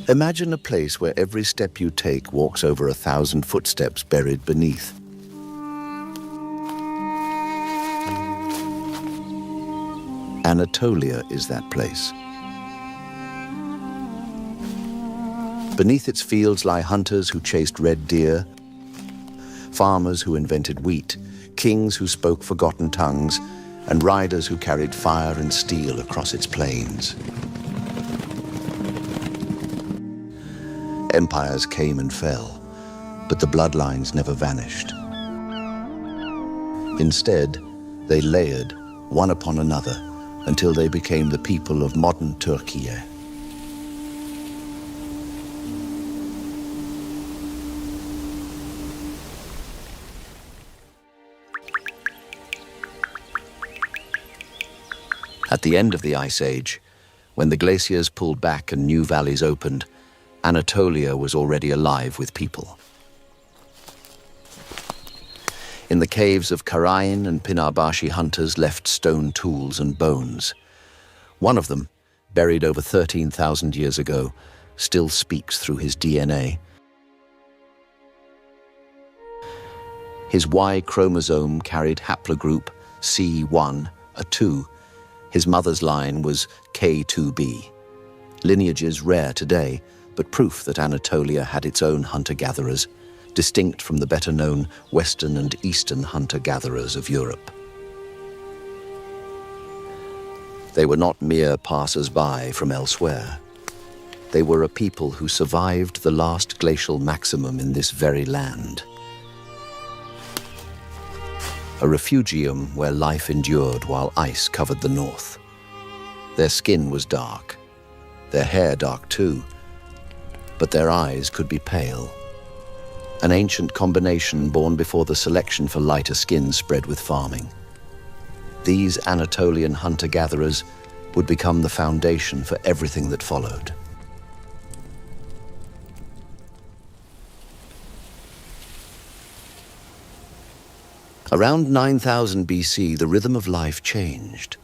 Imagine a place where every step you take walks over 1,000 footsteps buried beneath. Anatolia is that place. Beneath its fields lie hunters who chased red deer, farmers who invented wheat, kings who spoke forgotten tongues, and riders who carried fire and steel across its plains. Empires came and fell, but the bloodlines never vanished. Instead, they layered, one upon another, until they became the people of modern Turkey. At the end of the Ice Age, when the glaciers pulled back and new valleys opened, Anatolia was already alive with people. In the caves of Karain and Pınarbaşı, hunters left stone tools and bones. One of them, buried over 13,000 years ago, still speaks through his DNA. His Y chromosome carried haplogroup C1, a 2. His mother's line was K2b. Lineages rare today, but proof that Anatolia had its own hunter-gatherers, distinct from the better-known Western and Eastern hunter-gatherers of Europe. They were not mere passers-by from elsewhere. They were a people who survived the last glacial maximum in this very land. A refugium where life endured while ice covered the north. Their skin was dark, their hair dark too, but their eyes could be pale. An ancient combination born before the selection for lighter skin spread with farming. These Anatolian hunter-gatherers would become the foundation for everything that followed. Around 9000 BC, the rhythm of life changed.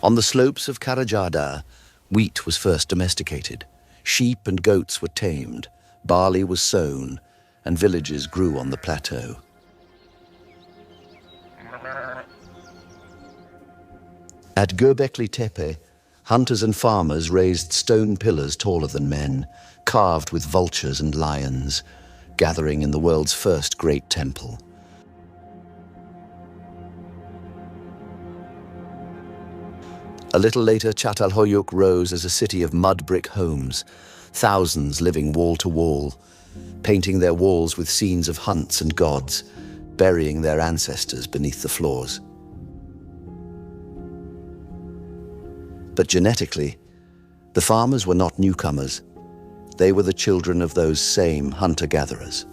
On the slopes of Karacadağ, wheat was first domesticated. Sheep and goats were tamed. Barley was sown, and villages grew on the plateau. At Göbekli Tepe, hunters and farmers raised stone pillars taller than men, carved with vultures and lions, gathering in the world's first great temple. A little later, Çatalhöyük rose as a city of mud brick homes, thousands living wall to wall, painting their walls with scenes of hunts and gods, burying their ancestors beneath the floors. But genetically, the farmers were not newcomers. They were the children of those same hunter-gatherers.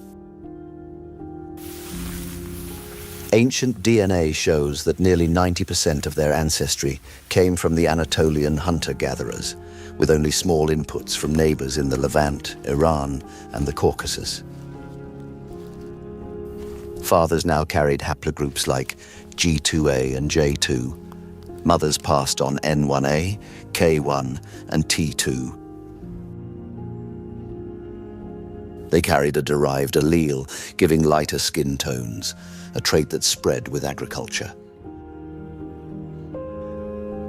Ancient DNA shows that nearly 90% of their ancestry came from the Anatolian hunter-gatherers, with only small inputs from neighbors in the Levant, Iran, and the Caucasus. Fathers now carried haplogroups like G2A and J2. Mothers passed on N1A, K1, and T2. They carried a derived allele, giving lighter skin tones, a trait that spread with agriculture.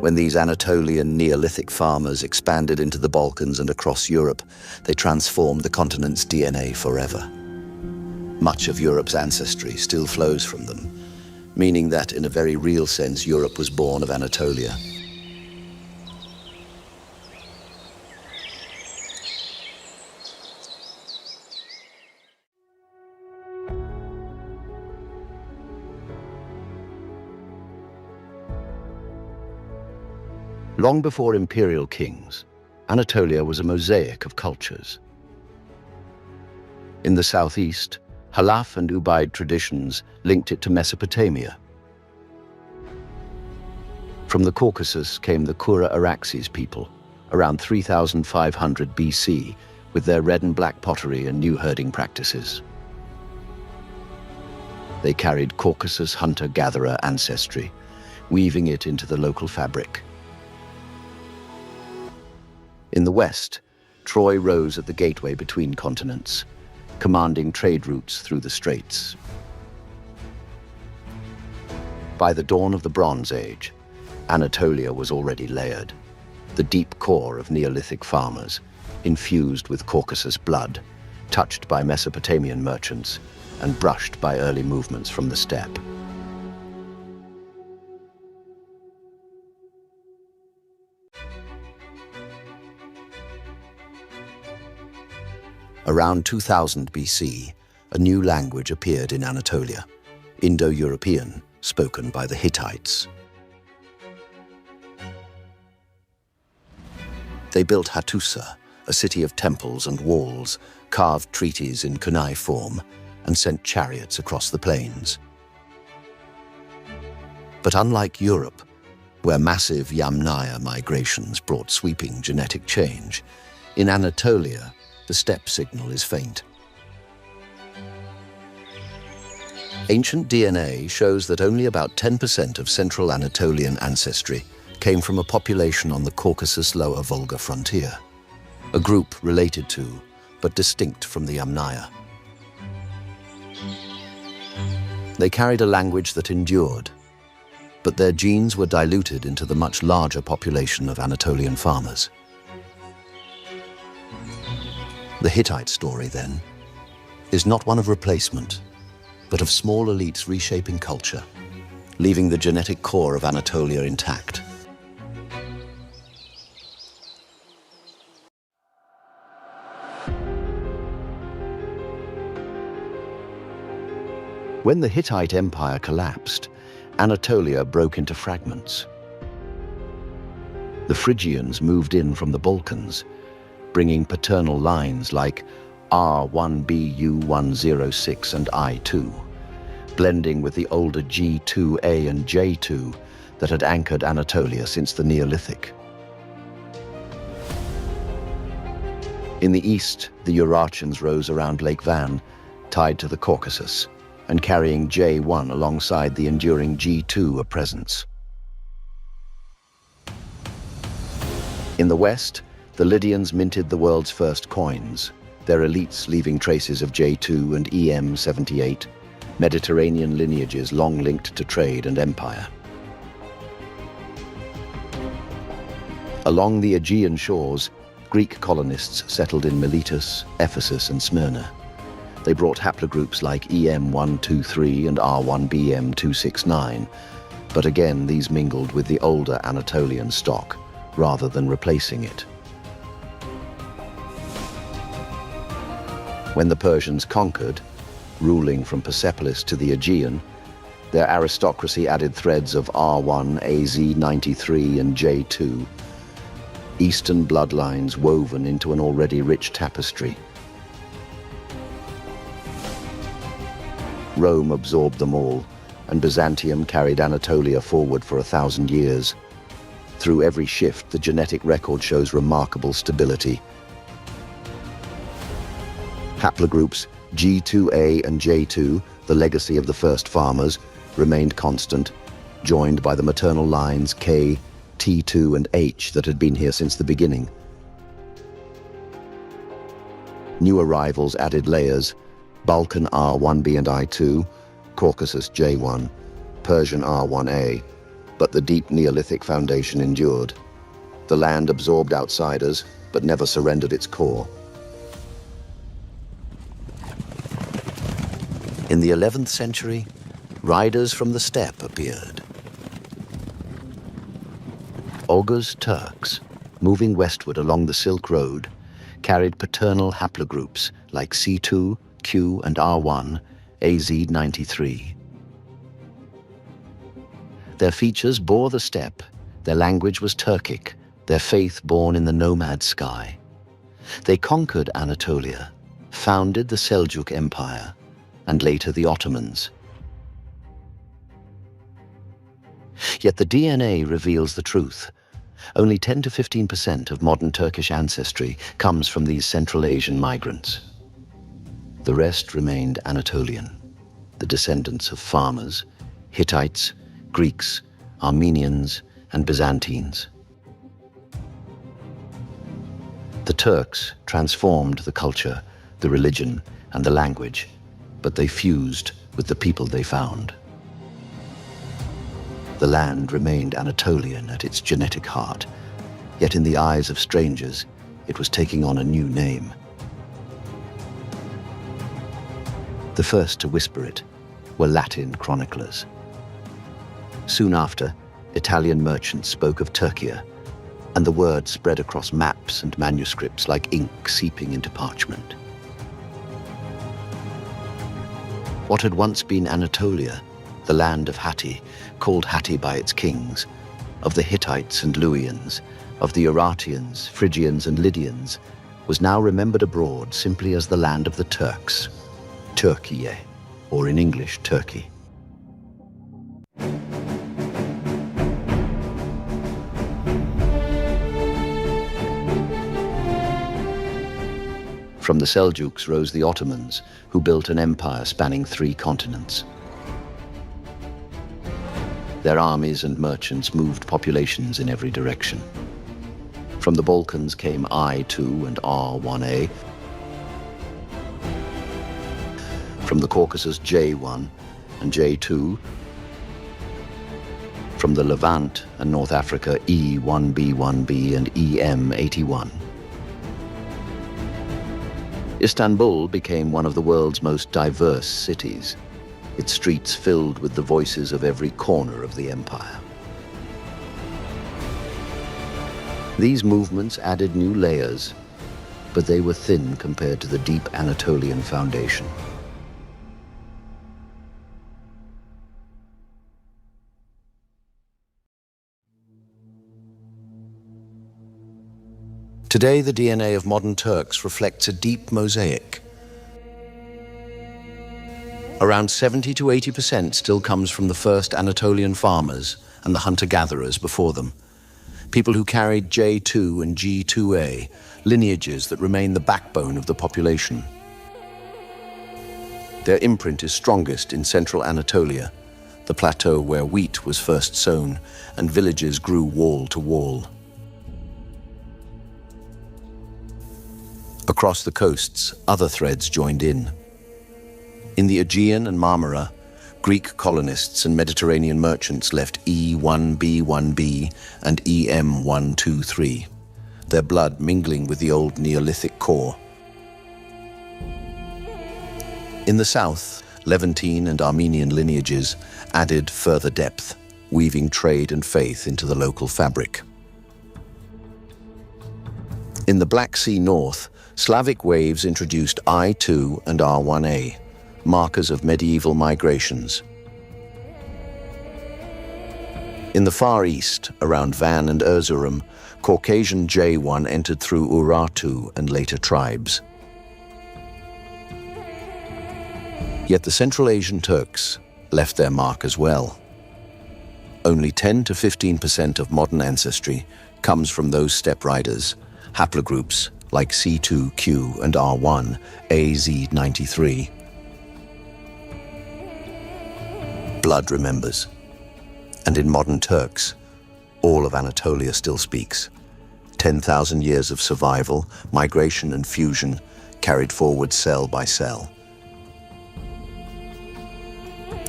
When these Anatolian Neolithic farmers expanded into the Balkans and across Europe, they transformed the continent's DNA forever. Much of Europe's ancestry still flows from them, meaning that in a very real sense, Europe was born of Anatolia. Long before imperial kings, Anatolia was a mosaic of cultures. In the southeast, Halaf and Ubaid traditions linked it to Mesopotamia. From the Caucasus came the Kura-Araxes people, around 3500 BC, with their red and black pottery and new herding practices. They carried Caucasus hunter-gatherer ancestry, weaving it into the local fabric. In the west, Troy rose at the gateway between continents, commanding trade routes through the straits. By the dawn of the Bronze Age, Anatolia was already layered, the deep core of Neolithic farmers, infused with Caucasus blood, touched by Mesopotamian merchants, and brushed by early movements from the steppe. Around 2000 BC, a new language appeared in Anatolia, Indo-European, spoken by the Hittites. They built Hattusa, a city of temples and walls, carved treaties in kunai form, and sent chariots across the plains. But unlike Europe, where massive Yamnaya migrations brought sweeping genetic change, in Anatolia, the steppe signal is faint. Ancient DNA shows that only about 10% of Central Anatolian ancestry came from a population on the Caucasus Lower Volga frontier, a group related to, but distinct from the Yamnaya. They carried a language that endured, but their genes were diluted into the much larger population of Anatolian farmers. The Hittite story, then, is not one of replacement, but of small elites reshaping culture, leaving the genetic core of Anatolia intact. When the Hittite Empire collapsed, Anatolia broke into fragments. The Phrygians moved in from the Balkans, bringing paternal lines like R1BU106 and I2, blending with the older G2A and J2 that had anchored Anatolia since the Neolithic. In the east, the Urartians rose around Lake Van, tied to the Caucasus, and carrying J1 alongside the enduring G2 a presence. In the west, the Lydians minted the world's first coins, their elites leaving traces of J2 and EM78, Mediterranean lineages long linked to trade and empire. Along the Aegean shores, Greek colonists settled in Miletus, Ephesus, and Smyrna. They brought haplogroups like EM123 and R1BM269, but again these mingled with the older Anatolian stock, rather than replacing it. When the Persians conquered, ruling from Persepolis to the Aegean, their aristocracy added threads of R1, AZ93 and J2, Eastern bloodlines woven into an already rich tapestry. Rome absorbed them all, and Byzantium carried Anatolia forward for 1,000 years. Through every shift, the genetic record shows remarkable stability. Haplogroups G2A and J2, the legacy of the first farmers, remained constant, joined by the maternal lines K, T2 and H that had been here since the beginning. New arrivals added layers: Balkan R1B and I2, Caucasus J1, Persian R1A, but the deep Neolithic foundation endured. The land absorbed outsiders, but never surrendered its core. In the 11th century, riders from the steppe appeared. Oghuz Turks, moving westward along the Silk Road, carried paternal haplogroups like C2, Q, and R1, AZ93. Their features bore the steppe, their language was Turkic, their faith born in the nomad sky. They conquered Anatolia, founded the Seljuk Empire, and later the Ottomans. Yet the DNA reveals the truth. Only 10 to 15% of modern Turkish ancestry comes from these Central Asian migrants. The rest remained Anatolian, the descendants of farmers, Hittites, Greeks, Armenians, and Byzantines. The Turks transformed the culture, the religion, and the language, but they fused with the people they found. The land remained Anatolian at its genetic heart, yet in the eyes of strangers, it was taking on a new name. The first to whisper it were Latin chroniclers. Soon after, Italian merchants spoke of Turkey, and the word spread across maps and manuscripts like ink seeping into parchment. What had once been Anatolia, the land of Hatti, called Hatti by its kings, of the Hittites and Luwians, of the Urartians, Phrygians and Lydians, was now remembered abroad simply as the land of the Turks, Turkiye, or in English, Turkey. From the Seljuks rose the Ottomans, who built an empire spanning 3 continents. Their armies and merchants moved populations in every direction. From the Balkans came I-2 and R-1A. From the Caucasus, J-1 and J-2. From the Levant and North Africa, E-1B-1B and EM-81. Istanbul became one of the world's most diverse cities, its streets filled with the voices of every corner of the empire. These movements added new layers, but they were thin compared to the deep Anatolian foundation. Today, the DNA of modern Turks reflects a deep mosaic. Around 70 to 80% still comes from the first Anatolian farmers and the hunter-gatherers before them, people who carried J2 and G2A, lineages that remain the backbone of the population. Their imprint is strongest in central Anatolia, the plateau where wheat was first sown and villages grew wall to wall. Across the coasts, other threads joined in. In the Aegean and Marmara, Greek colonists and Mediterranean merchants left E1B1B and EM123, their blood mingling with the old Neolithic core. In the south, Levantine and Armenian lineages added further depth, weaving trade and faith into the local fabric. In the Black Sea north, Slavic waves introduced I-2 and R-1A, markers of medieval migrations. In the Far East, around Van and Erzurum, Caucasian J1 entered through Urartu and later tribes. Yet the Central Asian Turks left their mark as well. Only 10 to 15% of modern ancestry comes from those steppe riders, haplogroups like C2Q and R1, AZ93. Blood remembers. And in modern Turks, all of Anatolia still speaks. 10,000 years of survival, migration and fusion carried forward cell by cell.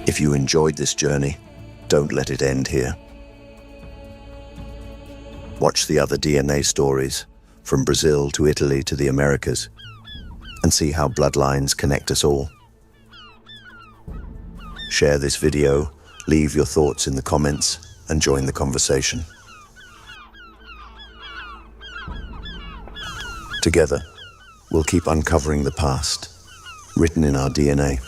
If you enjoyed this journey, don't let it end here. Watch the other DNA stories, from Brazil to Italy to the Americas, and see how bloodlines connect us all. Share this video, leave your thoughts in the comments, and join the conversation. Together, we'll keep uncovering the past, written in our DNA.